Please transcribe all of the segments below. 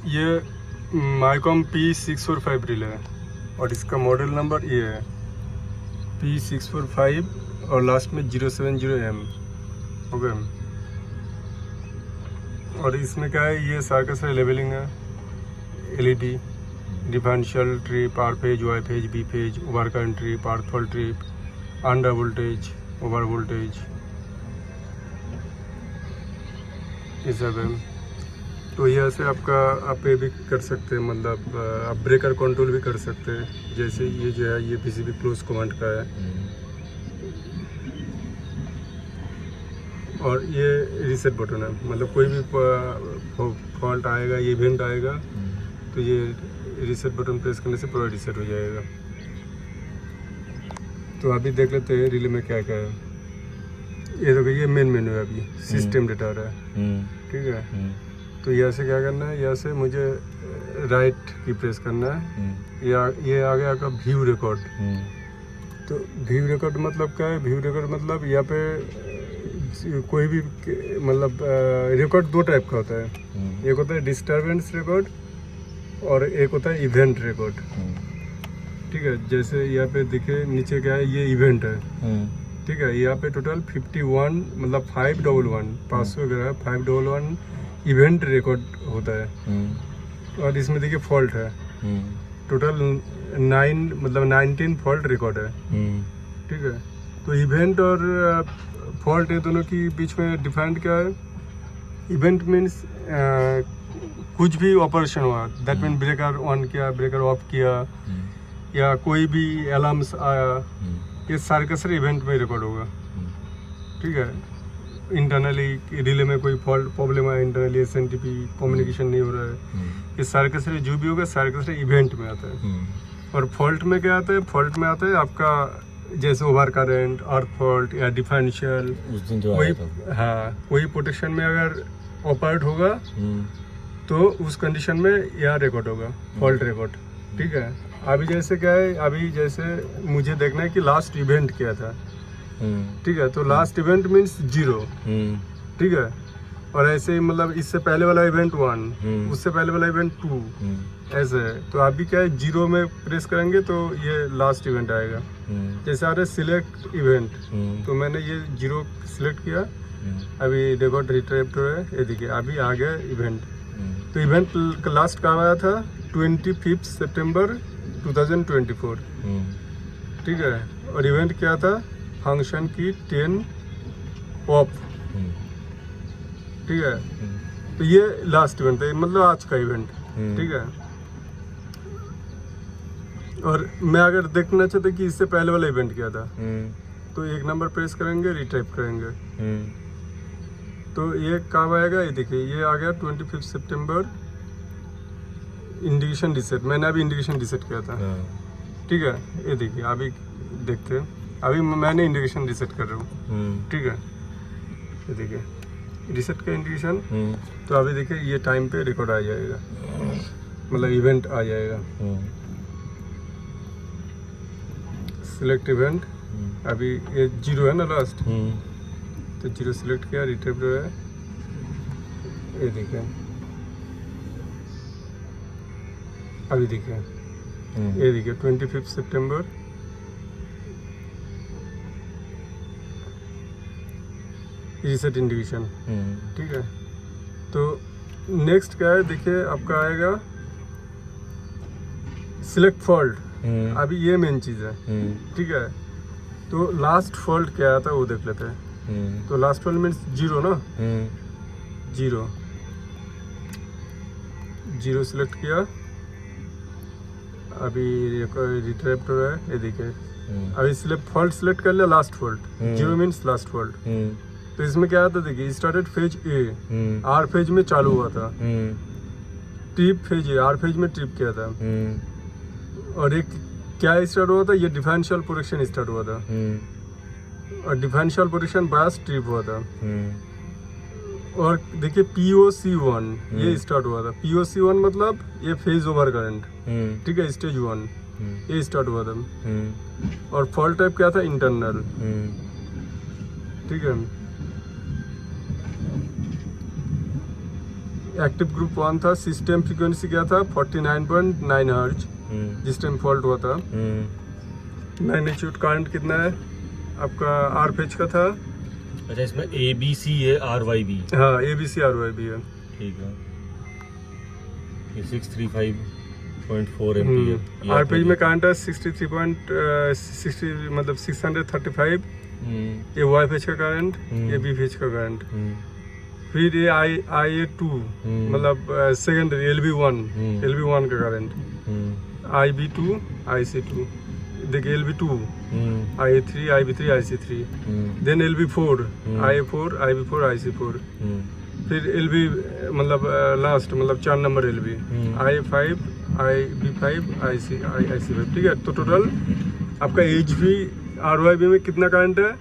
ये माइकॉम P645 relay है और इसका मॉडल नंबर ये है P645 और लास्ट में 070M। ओके, और इसमें क्या है, ये सारा का लेवलिंग है, LED, differential trip, R phase, Y phase, B phase, over current trip, earth fault trip, under voltage, over voltage, ये सब है। तो यहाँ से आपका आप ये भी कर सकते हैं, मतलब आप ब्रेकर कंट्रोल भी कर सकते हैं। जैसे ये जो है ये PCB क्लोज कमांड का है और ये रीसेट बटन है, मतलब कोई भी फॉल्ट आएगा, ये इवेंट आएगा तो ये रीसेट बटन प्रेस करने से पूरा रीसेट हो जाएगा। तो अभी देख लेते हैं रिले में क्या क्या है। ये देखो, ये मेन मेन्यू है, अभी सिस्टम डेटा रहा है, ठीक है। तो यहाँ से क्या करना है, यहाँ से मुझे राइट की प्रेस करना है, या ये आ गया आपका व्यू रिकॉर्ड। तो व्यू रिकॉर्ड मतलब क्या है, व्यू रिकॉर्ड मतलब यहाँ पे कोई भी मतलब रिकॉर्ड दो टाइप का होता है। एक होता है डिस्टर्बेंस रिकॉर्ड और एक होता है इवेंट रिकॉर्ड, ठीक है। जैसे यहाँ पे देखिए नीचे क्या है, ये इवेंट है, ठीक है। यहाँ पे टोटल 51 मतलब 511 500 ग्राह 511 इवेंट रिकॉर्ड होता है। और इसमें देखिए फॉल्ट है, टोटल 9 मतलब 19 फॉल्ट रिकॉर्ड है, ठीक है। तो इवेंट और फॉल्ट ये दोनों के बीच में डिफरेंट क्या है। इवेंट मीन्स कुछ भी ऑपरेशन हुआ, दैट मीन ब्रेकर ऑन किया, ब्रेकर ऑफ किया, या कोई भी अलार्म्स आया, ये सारे का सारे इवेंट में रिकॉर्ड होगा, ठीक है। इंटरनली रिले में कोई फॉल्ट प्रॉब्लम आया, इंटरनली SNTP कम्युनिकेशन नहीं हो रहा है, ये सारे का सारे जो भी होगा सारे का सारे इवेंट में आता है। और फॉल्ट में क्या आता है, फॉल्ट में आता है आपका जैसे ओवर करंट, अर्थ फॉल्ट या डिफरेंशियल, कोई प्रोटेक्शन में अगर ऑपरेट होगा तो उस कंडीशन में यह रिकॉर्ड होगा फॉल्ट रिकॉर्ड, ठीक है। अभी जैसे क्या है, अभी जैसे मुझे देखना है कि लास्ट इवेंट क्या था, ठीक है। तो लास्ट इवेंट मीन्स 0, ठीक है। और ऐसे ही मतलब इससे पहले वाला इवेंट 1, उससे पहले वाला इवेंट 2, ऐसे है। तो अभी क्या है, 0 में प्रेस करेंगे तो ये लास्ट इवेंट आएगा। जैसे आ रहे सिलेक्ट इवेंट, तो मैंने ये 0 सिलेक्ट किया, अभी रिकॉर्ड रिट्राइव है, ये देखिए अभी आ गया इवेंट। तो इवेंट लास्ट कब आया था, 25 सितंबर 2024, ठीक है। और इवेंट क्या था, फंक्शन की 10 ऑफ, ठीक है। तो ये लास्ट इवेंट है, मतलब आज का इवेंट, ठीक है। और मैं अगर देखना चाहता कि इससे पहले वाला इवेंट क्या था, तो 1 नंबर प्रेस करेंगे, रिटाइप करेंगे, तो ये कब आएगा, ये देखिए ये आ गया 25 सितंबर इंडिकेशन रिसेट। मैंने अभी इंडिकेशन रिसेट किया था, ठीक है। ये देखिए अभी देखते हैं, अभी मैंने इंडिकेशन रिसेट कर रहा हूँ, ठीक है। ये देखिए रिसेट का इंडिकेशन, तो अभी देखिए ये टाइम पे रिकॉर्ड आ जाएगा, मतलब इवेंट आ जाएगा। सिलेक्ट इवेंट, अभी ये 0 है ना लास्ट, तो 0 सिलेक्ट किया, रिट्रीव है, ये देखिए अभी देखिए, ये देखिए 25 सितंबर, रीसेट इंडिकेशन, ठीक है। तो नेक्स्ट क्या है, देखिए आपका आएगा सिलेक्ट फॉल्ट। अभी ये मेन चीज़ है, ठीक है। तो लास्ट फॉल्ट क्या आया था वो देख लेते हैं। तो लास्ट फॉल्ट मीन्स 0 ना, 0 सिलेक्ट किया, अभी रिट्राइव है, ये देखिए अभी फॉल्ट सिलेक्ट कर लिया, last fault 0 means last fault. तो इसमें क्या आता, देखिए started phase A, R phase में चालू हुआ था, trip phase A, R phase में ट्रिप किया था, और एक क्या स्टार्ट हुआ था, ये डिफरेंशियल प्रोटेक्शन स्टार्ट हुआ था, और डिफरेंशियल प्रोटेक्शन बायस ट्रिप हुआ था। और देखिए POC1 ये स्टार्ट हुआ था, POC1 मतलब ये फेज ओवर करंट, ठीक है, स्टेज 1 ये स्टार्ट हुआ था। और फॉल्ट टाइप क्या था, इंटरनल, ठीक है। एक्टिव ग्रुप 1 था, सिस्टम फ्रीक्वेंसी क्या था 49.9 हर्ट्ज जिस टाइम फॉल्ट हुआ था। मैग्नीट्यूड करंट कितना है आपका आर फेज का था। अच्छा, इसमें ABC है, RYB। हाँ, ABC RYB है। ठीक है, ये 635.4 एम्पीयर। आर फेज में करंट है 63.60 मतलब 635। ये वाई फेज का करंट, ये बी फेज का करंट। फिर ये IA2 मतलब सेकेंडरी LV1 का करंट, IB2 IC2। देखिए LV2 IA3 IB3 IC3, then LV4 IA4 IB4 IC4, फिर LV मतलब लास्ट मतलब 4 number LV IA5 IB5 IC5। ठीक है, तो टोटल आपका HV RYB में कितना करंट है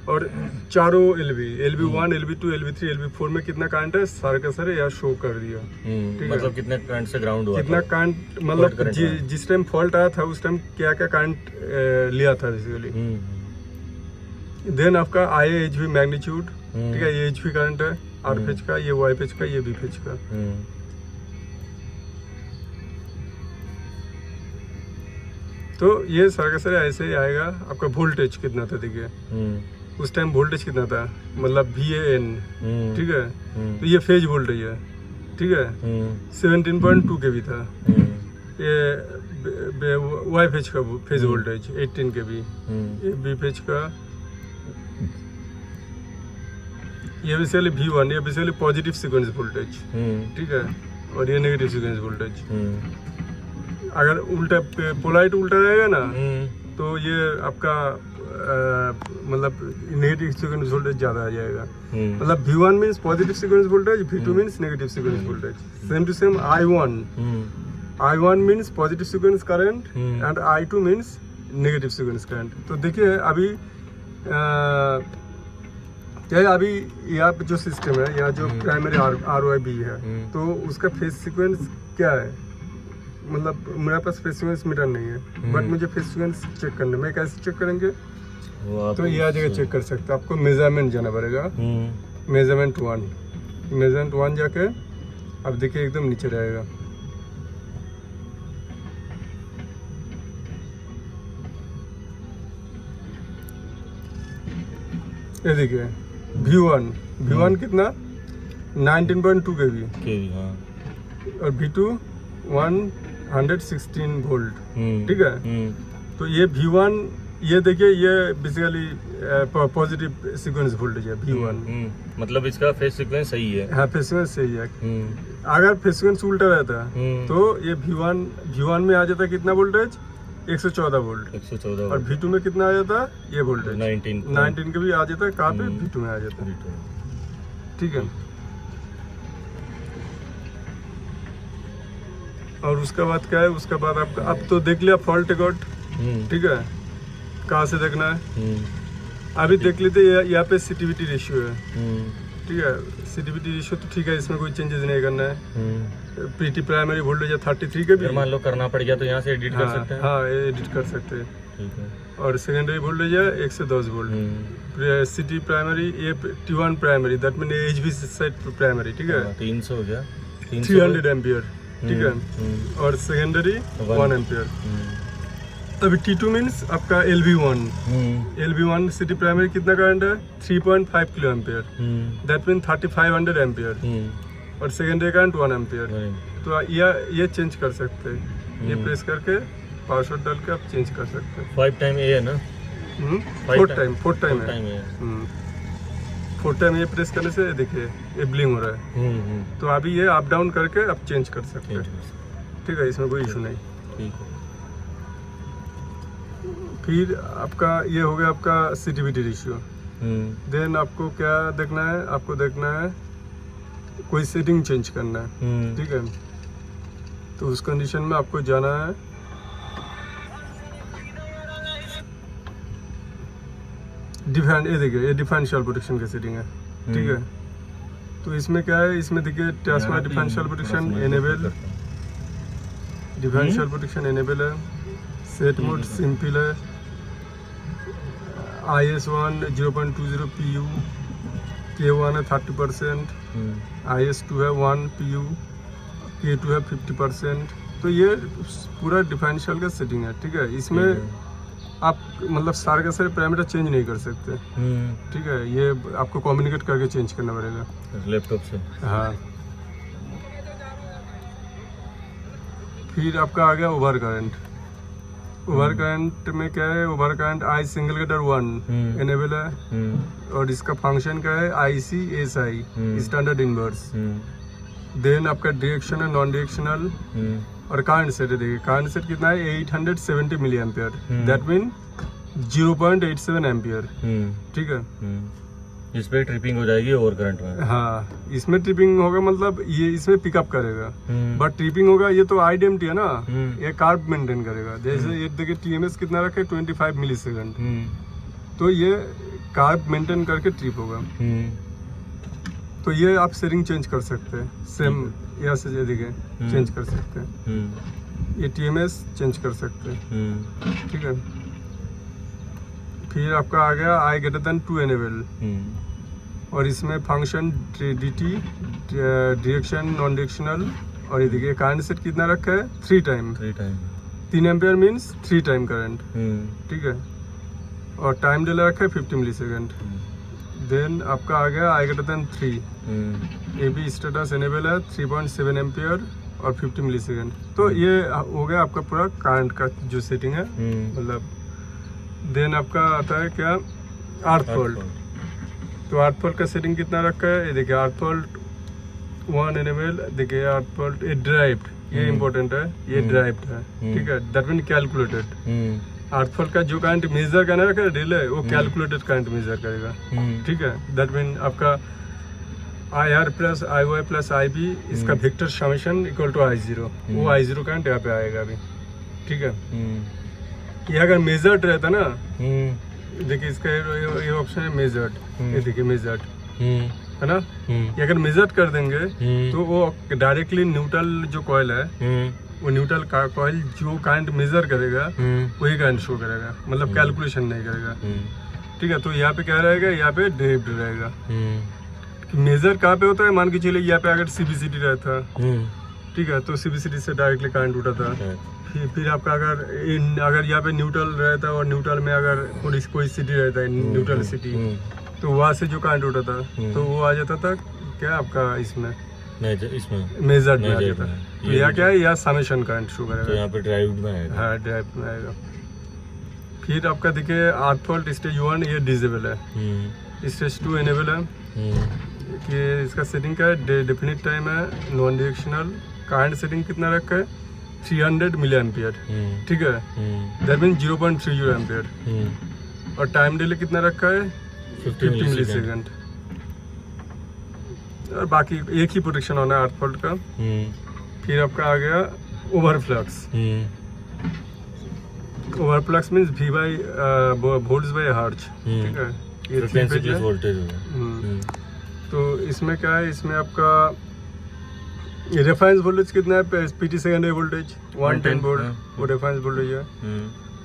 और चारों LV1 LV2 LV3 LV4 में कितना करंट है सारे का सारे यहाँ शो कर दिया। ठीक है, मतलब कितने करंट से ग्राउंड हुआ, कितना करंट मतलब जिस टाइम फॉल्ट आया था उस टाइम क्या क्या करंट लिया था बेसिकली। देन आपका IHV मैग्नीट्यूड। ठीक है, ये HV करंट है आर फेज का, ये वाई फेज का, ये बी फेज का। तो ये सारा का सारा ऐसे ही आएगा। आपका वोल्टेज कितना था देखिए, उस टाइम वोल्टेज कितना था मतलब VAN। ठीक है, तो ये फेज वोल्टेज है। ठीक है, 17.2 kV था। ये वाई फेज का फेज वोल्टेज 18 kV। ये बी फेज का, ये बेसिकली V1, ये बेसिकली पॉजिटिव सीक्वेंस वोल्टेज। ठीक है, और ये नेगेटिव सीक्वेंस वोल्टेज। अगर उल्टा पोलाइट उल्टा रहेगा ना तो ये आपका मतलब नेगेटिव सीक्वेंस वोल्टेज ज़्यादा आ जाएगा। मतलब V1 means positive sequence voltage, V2 means negative sequence voltage. Same to same I1 means positive sequence current and I2 means negative sequence current. तो देखिए अभी क्या अभी यहाँ पे जो सिस्टम है, यहाँ जो प्राइमरी RYB है, तो उसका फेज सीक्वेंस क्या है मतलब मेरे पास फेज सीक्वेंस मीटर नहीं है, बट मुझे फेज सीक्वेंस चेक करना है। मैं कैसे चेक करेंगे, तो यह जगह चेक कर सकते हैं। आपको मेजरमेंट जाना पड़ेगा, मेजरमेंट 1 जाके अब देखिए एकदम नीचे रहेगा। ये देखिए V1 कितना 19.2 kV और V2 116 वोल्ट। ठीक है, तो ये V1 ये देखिए ये बेसिकली पॉजिटिव सीक्वेंस वोल्टेज है V1। मतलब इसका फेज सीक्वेंस सही है। हाँ, फेज सीक्वेंस सही है। अगर फेज सीक्वेंस उल्टा रहता तो ये V1 में आ जाता कितना वोल्टेज 114 वोल्ट। 114 और V2 में कितना आ जाता ये वोल्टेज 19 के भी आ जाता है। कहाँ पे V2 में आ जाता है। ठीक है, और उसके बाद क्या है, उसके बाद आपका अब तो देख लिया फॉल्ट रिकॉर्ड। ठीक है, कहाँ से देखना है अभी देख लेते। यहाँ पे CTVT रेशियो है। ठीक है, CTVT रेशियो तो ठीक है, इसमें कोई चेंजेस नहीं करना है। PT प्राइमरी वोल्टेज है 33 के भी, मान लो करना पड़ गया तो यहाँ से एडिट कर सकते हैं। हाँ, एडिट कर सकते हैं। ठीक है, और सेकेंडरी वोल्टेज है 1 से 10 वोल्ट। सिटी प्राइमरी ये T1 primary, that mean HV set primary. ठीक है, 300 हो गया, 300 एम्पियर। ठीक है, और सेकेंडरी 1 एम्पियर। अभी T2 मीन्स आपका LV1 सिटी प्राइमरी कितना करंट है 3.5 kilo ampere, that mean 3500 ampere. और सेकेंडरी करंट 1 एम्पियर। तो ये चेंज कर सकते हैं, ये प्रेस करके पासवर्ड डाल के आप चेंज कर सकते हैं। 5 टाइम ए है ना, 4 टाइम है। 4 टाइम ये प्रेस करने से देखिए ये ब्लिंक हो रहा है। तो अभी ये अप डाउन करके आप चेंज कर सकते हैं। ठीक है, इसमें कोई इशू नहीं। ठीक है, फिर आपका ये हो गया आपका CTVT रेशियो। देन आपको क्या देखना है, आपको देखना है कोई सेटिंग चेंज करना है। ठीक है, तो उस कंडीशन में आपको जाना है ये देखिए ये डिफरेंशियल प्रोटेक्शन की सेटिंग है। ठीक है, तो इसमें क्या है, इसमें देखिए transfer differential protection enable, differential protection enable है। सेट मोड सिंपल है। IS1 0.20 PU, K1 है 30%। IS2 है 1 PU, K2 है 50%। तो ये पूरा डिफरेंशियल का सेटिंग है, ठीक है। इसमें आप मतलब सारे के सारे पैरामीटर चेंज नहीं कर सकते, ठीक है। ये आपको कम्युनिकेट करके चेंज करना पड़ेगा लैपटॉप से। हाँ। फिर आपका आ गया ओवर करंट। ओवर करंट में क्या है, over current I single getter 1 enable है, और इसका फंक्शन क्या है ICSI स्टैंडर्ड इनवर्स। देन आपका डायरेक्शन है नॉन डायरेक्शनल, और करंट सेट है, देखिए करंट सेट कितना है 870 milliampere, that mean 0.87 ampere, ठीक है। इस पे ट्रिपिंग हो जाएगी ओवर करंट में। हाँ, इसमें ट्रिपिंग होगा, मतलब ये इसमें पिकअप करेगा, बट ट्रिपिंग होगा ये तो IDMT है ना, ये कार्ब मेंटेन करेगा। जैसे ये देखिए TMS कितना रखा है 25 मिली सेकेंड, तो ये कार्ब मेंटेन करके ट्रिप होगा। तो ये आप सेटिंग चेंज कर सकते हैं, सेम यहाँ से ये देखिए चेंज कर सकते हैं, ये TMS चेंज कर सकते हैं, ठीक है। फिर आपका आ गया I greater than 2 एनेबल, और इसमें function DT direction non directional, और ये देखिए करंट सेट कितना रखा है 3 time 3 ampere means 3 time current, ठीक है। और टाइम डिले रखा है 50 मिली सेकेंड। देन आपका आ गया I greater than 3, AB status enable है 3.7 एम्पियर और 50 मिली सेकेंड। तो ये हो गया आपका पूरा करंट का जो सेटिंग है, मतलब। देन आपका आता है क्या अर्थ फॉल्ट। तो अर्थ फॉल्ट का सेटिंग कितना रखा है, ये देखिए अर्थ फॉल्ट 1 एनेबल, देखिए अर्थ फॉल्ट ये ड्राइव्ड, ये इम्पोर्टेंट है, ये ड्राइव्ड है, ठीक है। That mean calculated. Earth fault का जो करंट मेजर करना रखा है रिले, वो कैलकुलेटेड करंट मेजर करेगा, ठीक है। दैट मीन आपका IR plus IY plus IB, इसका vector summation equal to I0, वो I0 करंट यहाँ पे आएगा अभी, ठीक है। ये अगर मेजर्ड रहता ना, देखिए इसका ये ऑप्शन है मेजर्ड, ये देखिए मेजर्ड है ना, ये अगर मेजर्ड कर देंगे तो वो डायरेक्टली न्यूट्रल जो कॉइल है, वो न्यूट्रल कॉइल जो करंट मेजर करेगा वही करंट शो करेगा, मतलब कैलकुलेशन नहीं करेगा, ठीक है। तो यहाँ पे क्या रहेगा, यहाँ पे ड्राइव्ड रहेगा। मेजर कहाँ पे होता है, मान के चलिए यहाँ पे अगर CBCD रहता, ठीक है, तो CBCD से डायरेक्टली करंट उठाता। फिर आपका अगर यहाँ पे न्यूट्रल रहता है, और न्यूट्रल में अगर कोई सिटी रहता है न्यूट्रल सिटी, तो वहाँ से जो करंट उठाता तो वो आ जाता था क्या आपका इसमें मेजर्ड में आ जाता। तो यहाँ क्या है, यहाँ समेशन करंट शो करेगा, तो यहाँ पे ड्राइव्ड में आएगा। हाँ, ड्राइव्ड में आएगा। फिर आपका देखिए अर्थ फॉल्ट स्टेज 1 ये डिसेबल है, स्टेज 2 एनेबल है, कि इसका सेटिंग क्या है डेफिनिट टाइम है नॉन डायरेक्शनल, करंट सेटिंग कितना रखा है 300 मिली एम्पियर, ठीक है। दैट मीन 0.30 एम्पियर, और टाइम डिले कितना रखा है 50 मिली सेकेंड। और बाकी एक ही प्रोटेक्शन होना है अर्थ फॉल्ट का। फिर आपका आ गया overflux. Overflux means V by volts by hertz, ठीक है, ये फ्रीक्वेंसी वोल्टेज होगा। तो इसमें क्या है, इसमें आपका रेफरेंस वोल्टेज कितना है, PT सेकेंडरी वोल्टेज 110 वोल्ट, वो रेफरेंस वोल्टेज है।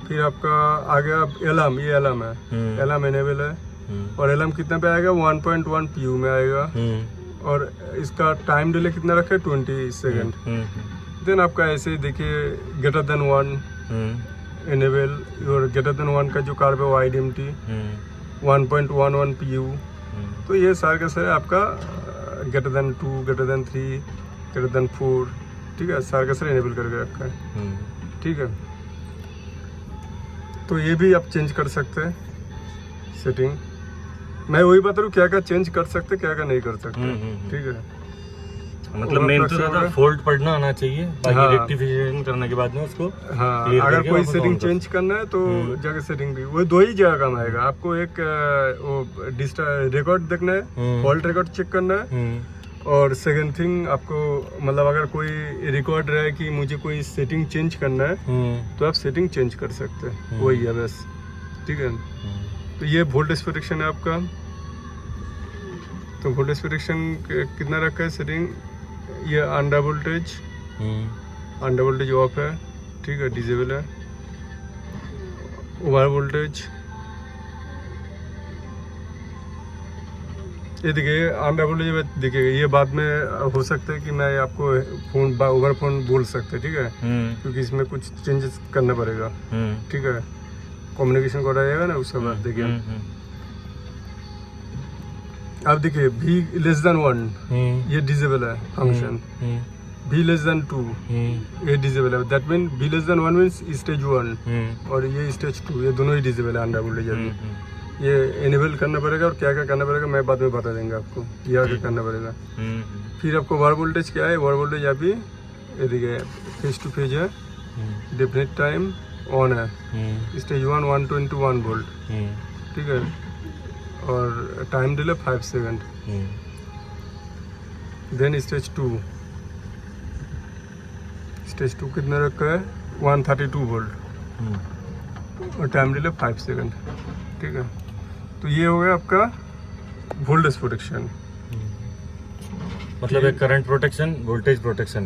फिर आपका आ गया एलार्म, ये एलार्म है, एलार्म एनेबल है, और एलार्म कितना पे आएगा 1.1 PU में आएगा, और इसका टाइम डिले कितना रखा है 20 सेकेंड। देन आपका ऐसे ही देखिए ग्रेटर देन 1 एनेबल, और ग्रेटर देन 1 का जो कार्ब है वो IDMT 1.11 PU। तो ये सारे के सारे आपका greater than 2, greater than 3, greater than 4, ठीक है, सारे का सारे एनेबल करके रखा है, ठीक है। तो ये भी आप चेंज कर सकते हैं सेटिंग। मैं वही बता रहा हूँ क्या क्या चेंज कर सकते, क्या क्या नहीं कर सकते, ठीक है। मतलब मेन तो ज्यादा फॉल्ट पढ़ना आना चाहिए, बाकी रेक्टिफिकेशन करने के बाद में उसको अगर कोई सेटिंग चेंज करना है तो जगह सेटिंग भी वो 2 ही जगह काम आएगा। आपको एक वो रिकॉर्ड देखना है, फॉल्ट रिकॉर्ड चेक करना है, और सेकंड थिंग आपको मतलब अगर कोई रिकॉर्ड रहे कि मुझे कोई सेटिंग चेंज करना है तो आप सेटिंग चेंज कर सकते हैं, वही है बस, ठीक है। तो ये वोल्टेज प्रोटेक्शन है आपका। तो वोल्टेज प्रोटेक्शन कितना रखा है सेटिंग, ये अंडर वोल्टेज ऑफ है, ठीक है, डिसेबल है। ओवर वोल्टेज ये देखिए अनरेगुलर देखिए, ये बाद में हो सकता है कि मैं आपको फोन ओवर फोन बोल सकते, ठीक है, क्योंकि इसमें कुछ चेंजेस करना पड़ेगा, ठीक है, कम्युनिकेशन करा जाएगा ना उसके बाद। देखिए अब देखिए भी लेस देन 1 ये डिसेबल है फंक्शन, भी लेस देन 2 ये डिसेबल है, दैट मीन भी लेस देन 1 मीन्स स्टेज 1 और ये स्टेज 2 ये दोनों ही डिसेबल है अनरेगुलर। ये एनेबल करना पड़ेगा और क्या क्या करना पड़ेगा मैं बाद में बता देंगे आपको, ये आगे करना पड़ेगा। फिर आपको वार वोल्टेज क्या है, वार वोल्टेज यहाँ पे ये देखिए फेज टू फेज है, डेफिनेट टाइम ऑन है, स्टेज 1 121 वोल्ट, ठीक है, और time delay 5 second. Then stage 2 कितना रखा है 132 वोल्ट और टाइम डिले 5 सेकंड, ठीक है। तो ये हो गया आपका वोल्टेज प्रोटेक्शन, मतलब एक करंट प्रोटेक्शन, वोल्टेज प्रोटेक्शन।